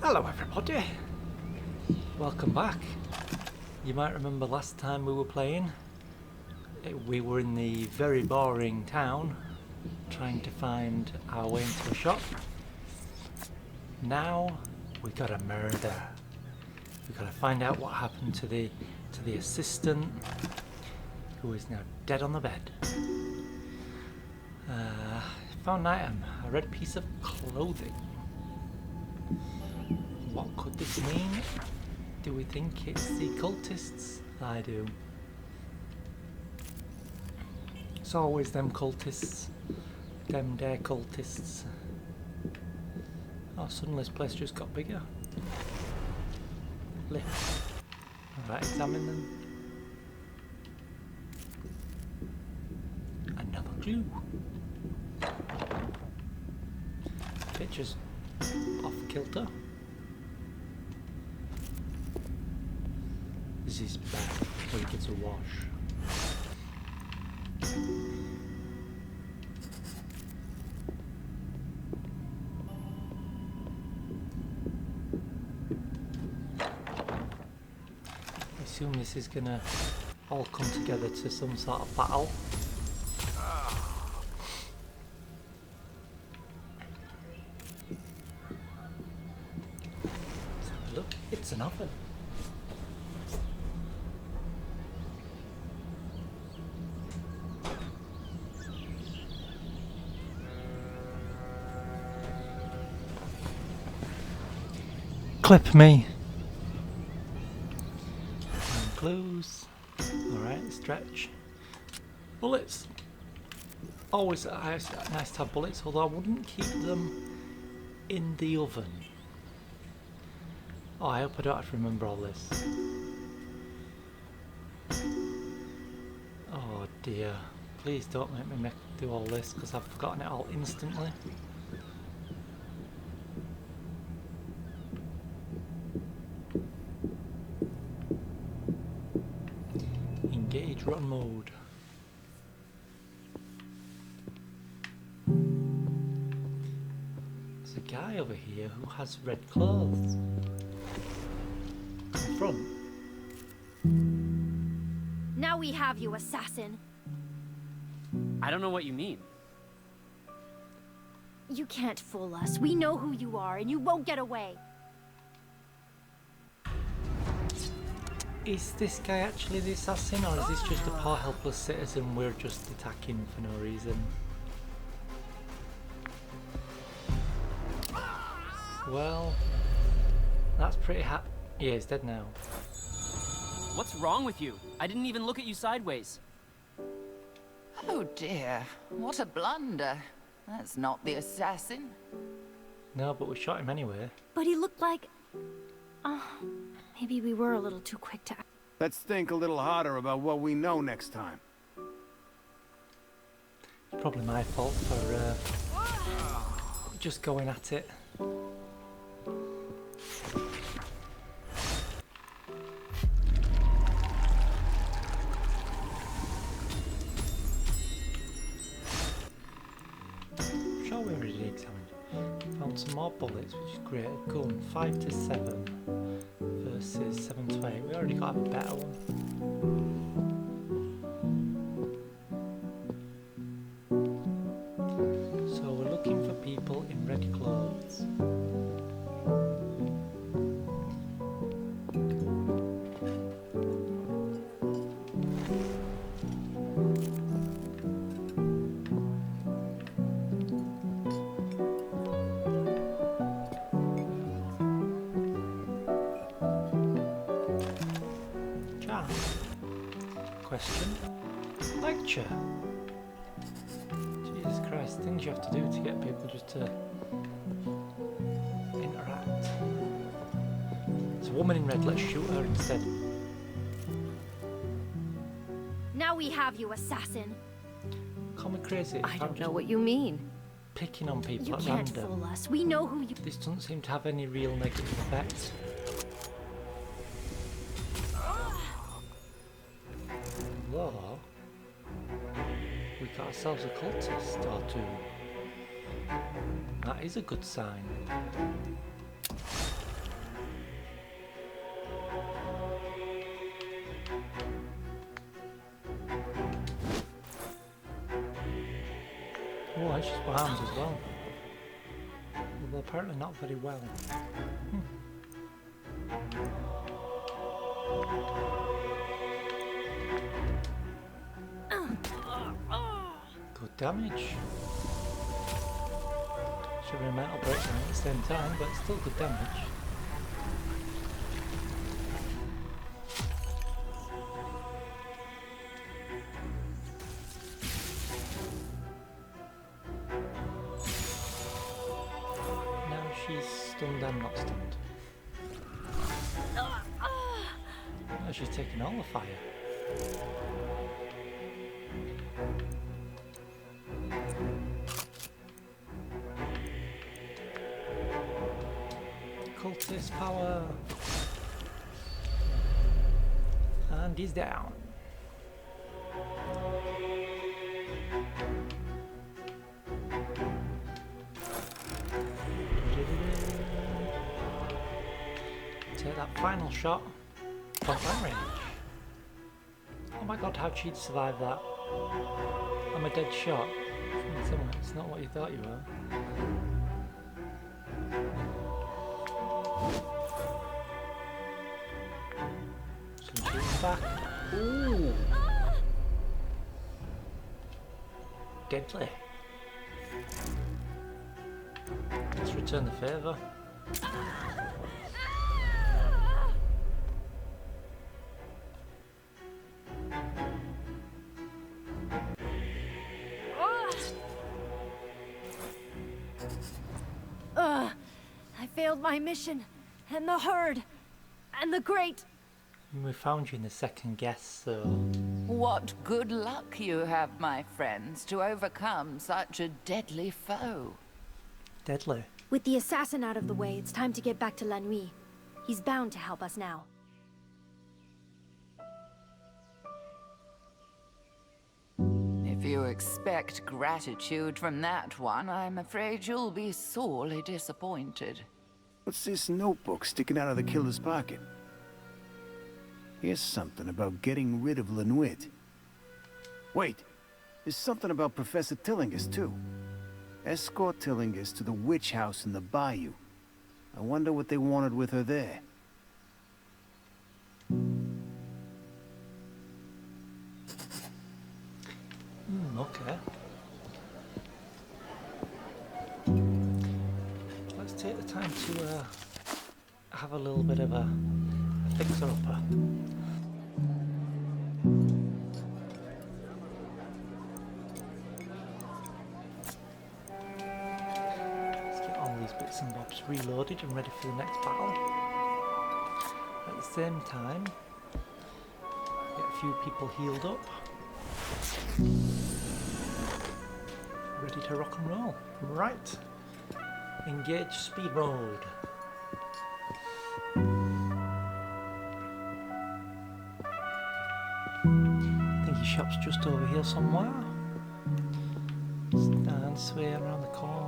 Hello everybody, welcome back. You might remember last time we were playing, we were in the very boring town trying to find our way into a shop. Now we got a murder. We got to find out what happened to the assistant, who is now dead on the bed. Found an item, a red piece of clothing. What could this mean? Do we think it's the cultists? I do. It's always them cultists. Them dare cultists. Oh, suddenly this place just got bigger. Lift. Alright, examine them. Another clue. Picture's off kilter. This is bad where he gets a wash. I assume this is gonna all come together to some sort of battle. Let's have a look. It's an oven. Clip me. And clues. Alright, stretch. Bullets. Always nice to have bullets, although I wouldn't keep them in the oven. Oh, I hope I don't have to remember all this. Oh dear. Please don't make me do all this, because I've forgotten it all instantly. Engage run mode. There's a guy over here who has red clothes. In front. Now we have you, assassin. I don't know what you mean. You can't fool us. We know who you are, and you won't get away. Is this guy actually the assassin, or is this just a poor helpless citizen we're just attacking for no reason? Well, that's pretty yeah, he's dead now. What's wrong with you? I didn't even look at you sideways. Oh dear, what a blunder. That's not the assassin. No, but we shot him anyway. But he looked like... maybe we were a little too quick to... Let's think a little harder about what we know next time. It's probably my fault for just going at it. Sure, we already examined. Found some more bullets, which is great. Gun 5 to 7 versus 7 to 8. We already got a better one. So we're looking for people in red clothes. Question. Lecture. Jesus Christ, things you have to do to get people just to interact. There's a woman in red, let's shoot her instead. Now we have you, assassin. Call me crazy. I don't know what you mean. Picking on people You at can't random. fool us. We know who you... This doesn't seem to have any real negative effect. Law? We got ourselves a cultist or two. That is a good sign. malicious arms as well. Although apparently not very well. Good damage. Should be a mental breakdown at the same time, but still good damage. Now she's stunned and not stunned. Now she's taking all the fire. Cultist power. And he's down. Take that final shot. Point blank range. Oh my god, how'd she survive that? I'm a dead shot. It's not what you thought you were. Some shoots back. Ooh! Deadly. Let's return the favour. I failed my mission, and the herd, and the great. We found you in the second guess, so... What good luck you have, my friends, to overcome such a deadly foe. Deadly. With the assassin out of the way, it's time to get back to La Nuit. He's bound to help us now. If you expect gratitude from that one, I'm afraid you'll be sorely disappointed. What's this notebook sticking out of the killer's pocket? Here's something about getting rid of Lenuit. Wait, there's something about Professor Tillinghast, too. Escort Tillinghast to the witch house in the bayou. I wonder what they wanted with her there. Okay. Let's take the time to have a little bit of a fixer-upper. Let's get all these bits and bobs reloaded and ready for the next battle. At the same time, get a few people healed up. Ready to rock and roll. Right. Engage speed mode. I think his shop's just over here somewhere. Stand sway around the corner.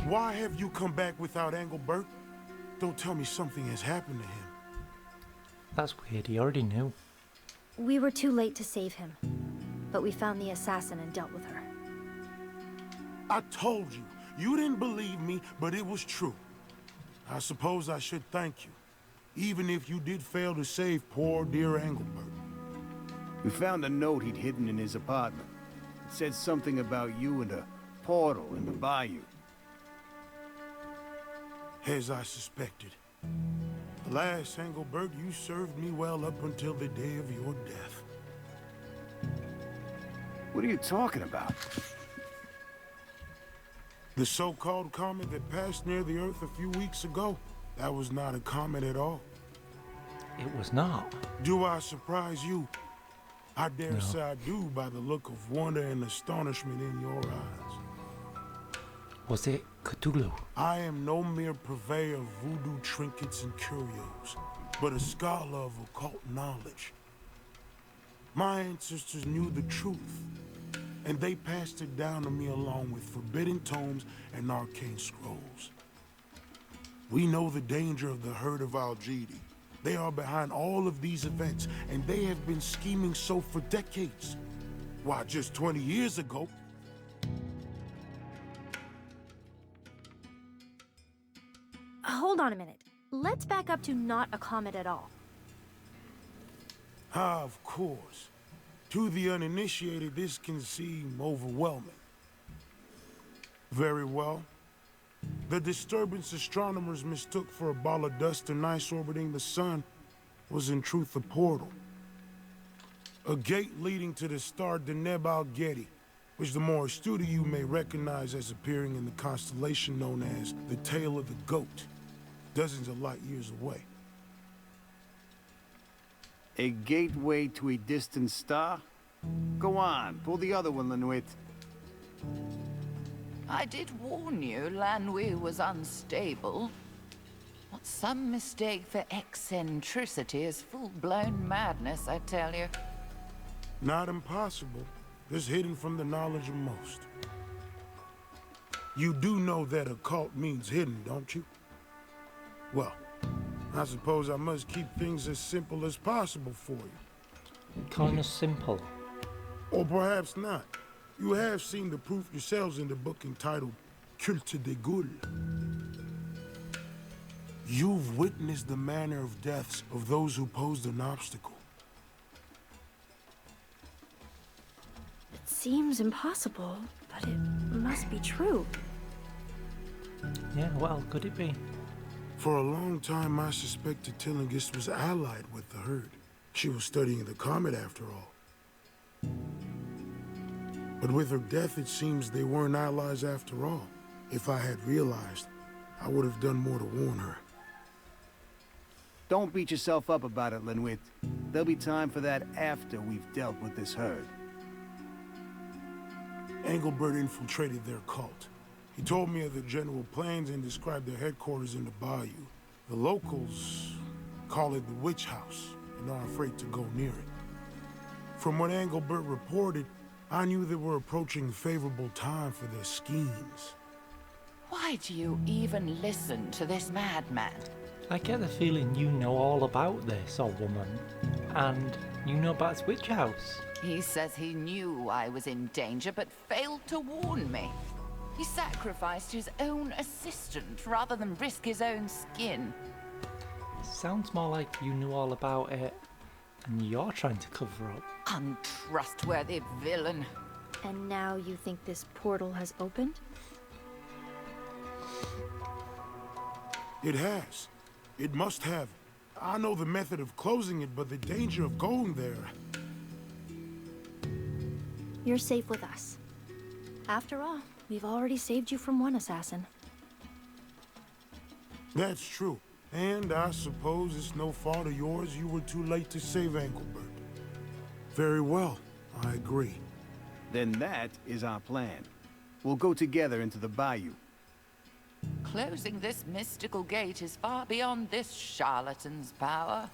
Why have you come back without Engelbert? Don't tell me something has happened to him. That's weird, he already knew. We were too late to save him, but we found the assassin and dealt with her. I told you. You didn't believe me, but it was true. I suppose I should thank you, even if you did fail to save poor dear Engelbert. We found a note he'd hidden in his apartment. It said something about you and a portal in the bayou. As I suspected. Alas, Engelbert, you served me well up until the day of your death. What are you talking about? The so-called comet that passed near the Earth a few weeks ago, that was not a comet at all. It was not. Do I surprise you? I dare No. say I do by the look of wonder and astonishment in your eyes. Was it Cthulhu? I am no mere purveyor of voodoo trinkets and curios, but a scholar of occult knowledge. My ancestors knew the truth, and they passed it down to me along with forbidden tomes and arcane scrolls. We know the danger of the herd of Al-Jidi. They are behind all of these events, and they have been scheming so for decades. Why, just 20 years ago, Hold on a minute. Let's back up to not a comet at all. of course. To the uninitiated, this can seem overwhelming. Very well. The disturbance astronomers mistook for a ball of dust and ice orbiting the sun was in truth a portal. A gate leading to the star Deneb al-Gedi, which the more astute of you may recognize as appearing in the constellation known as the Tail of the Goat, dozens of light years away. A gateway to a distant star? Go on, pull the other one, Lenuit. I did warn you Lanwi was unstable. What some mistake for eccentricity is full-blown madness, I tell you. Not impossible, just hidden from the knowledge of most. You do know that occult means hidden, don't you? Well, I suppose I must keep things as simple as possible for you. Kind of simple. Or perhaps not. You have seen the proof yourselves in the book entitled Culte de Gul. You've witnessed the manner of deaths of those who posed an obstacle. It seems impossible, but it must be true. Yeah, what else could it be? For a long time, I suspected Tillinghast was allied with the herd. She was studying the comet after all. But with her death, it seems they weren't allies after all. If I had realized, I would have done more to warn her. Don't beat yourself up about it, Lenuit. There'll be time for that after we've dealt with this herd. Engelbert infiltrated their cult. He told me of the general plans and described their headquarters in the bayou. The locals call it the Witch House and are afraid to go near it. From what Engelbert reported, I knew they were approaching favorable time for their schemes. Why do you even listen to this madman? I get the feeling you know all about this, old woman. And you know about this witch house. He says he knew I was in danger, but failed to warn me. He sacrificed his own assistant rather than risk his own skin. Sounds more like you knew all about it and you're trying to cover up. Untrustworthy villain. And now you think this portal has opened? It has. It must have. I know the method of closing it, but the danger of going there... You're safe with us. After all, we've already saved you from one assassin. That's true. And I suppose it's no fault of yours you were too late to save Engelbert. Very well, I agree. Then that is our plan. We'll go together into the bayou. Closing this mystical gate is far beyond this charlatan's power.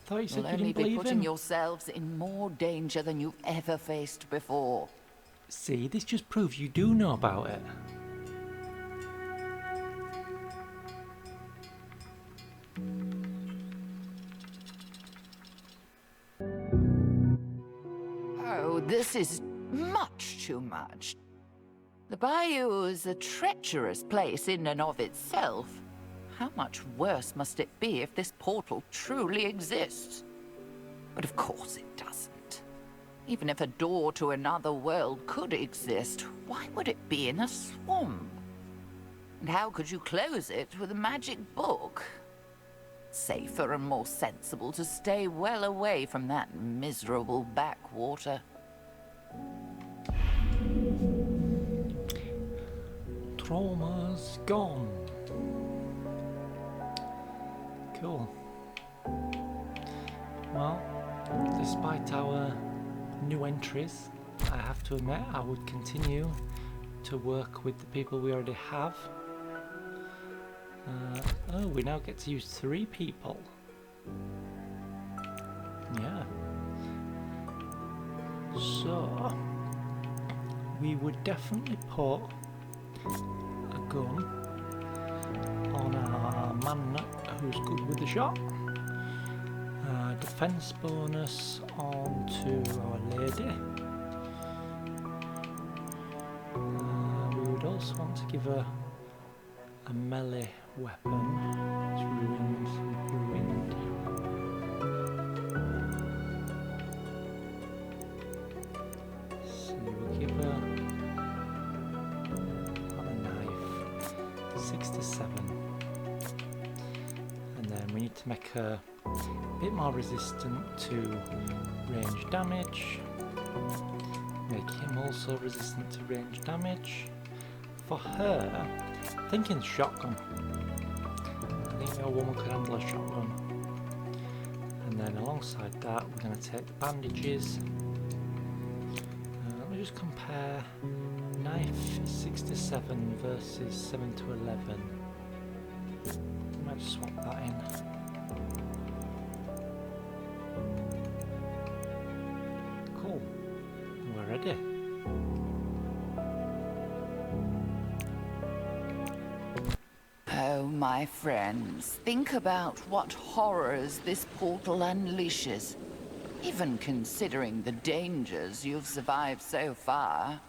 Thought you said You'll you only didn't be believe putting him. yourselves in more danger than you've ever faced before. See, this just proves you do know about it. Oh, this is much too much. The bayou is a treacherous place in and of itself. How much worse must it be if this portal truly exists? But of course it doesn't. Even if a door to another world could exist, why would it be in a swamp? And how could you close it with a magic book? Safer and more sensible to stay well away from that miserable backwater. Trauma's gone. Cool. Well, despite our new entries, I have to admit I would continue to work with the people we already have. Oh, we now get to use 3 people. Yeah. So we would definitely put a gun on our man who's good with the shot. Defense bonus onto our lady. We would also want to give her a melee weapon. It's ruined. So we'll give her a knife. 67. And then we need to make her a bit more resistant to range damage. Make him also resistant to range damage. For her, thinking shotgun. I think a woman could handle a shotgun. And then alongside that, we're going to take the bandages. Let me just compare knife 67 versus 7 to 11. I might just swap that in. Cool. We're ready. Oh, my friends, think about what horrors this portal unleashes. Even considering the dangers you've survived so far,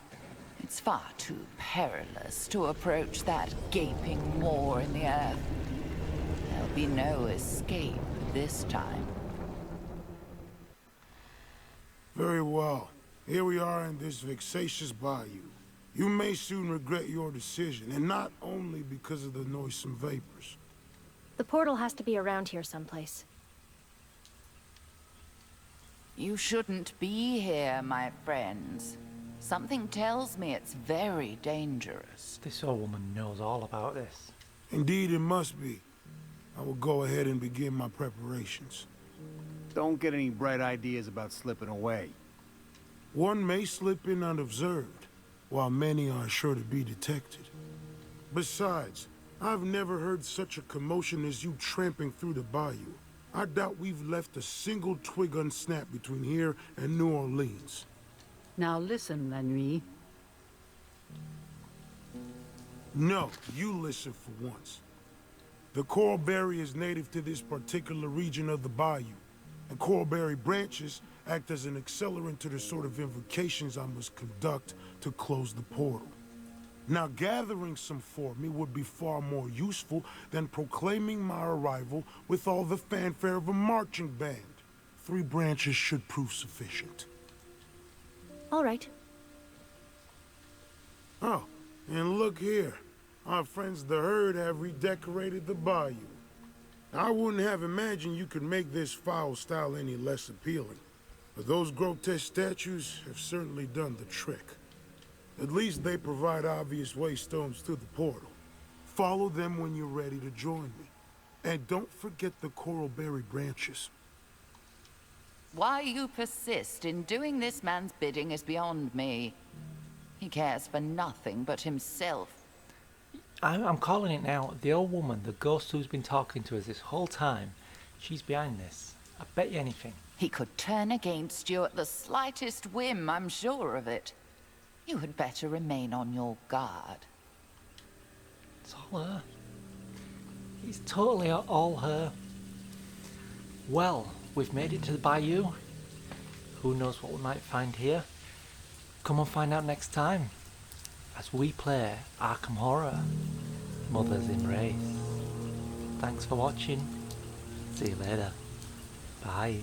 it's far too perilous to approach that gaping maw in the earth. There'll be no escape this time. Very well. Here we are in this vexatious bayou. You may soon regret your decision, and not only because of the noisome vapors. The portal has to be around here someplace. You shouldn't be here, my friends. Something tells me it's very dangerous. This old woman knows all about this. Indeed, it must be. I will go ahead and begin my preparations. Don't get any bright ideas about slipping away. One may slip in unobserved, while many are sure to be detected. Besides, I've never heard such a commotion as you tramping through the bayou. I doubt we've left a single twig unsnapped between here and New Orleans. Now listen, La Nuit. No, you listen for once. The coralberry is native to this particular region of the bayou, and coralberry branches act as an accelerant to the sort of invocations I must conduct to close the portal. Now, gathering some for me would be far more useful than proclaiming my arrival with all the fanfare of a marching band. 3 branches should prove sufficient. All right. Oh, and look here. Our friends the herd have redecorated the bayou. I wouldn't have imagined you could make this foul style any less appealing. But those grotesque statues have certainly done the trick. At least they provide obvious waystones to the portal. Follow them when you're ready to join me. And don't forget the coralberry branches. Why you persist in doing this man's bidding is beyond me. He cares for nothing but himself. I'm calling it now. The old woman, the ghost who's been talking to us this whole time, she's behind this. I bet you anything. He could turn against you at the slightest whim, I'm sure of it. You had better remain on your guard. It's all her. It's totally all her. Well, we've made it to the bayou. Who knows what we might find here? Come and find out next time as we play Arkham Horror, Mother's Embrace. Thanks for watching. See you later. Bye.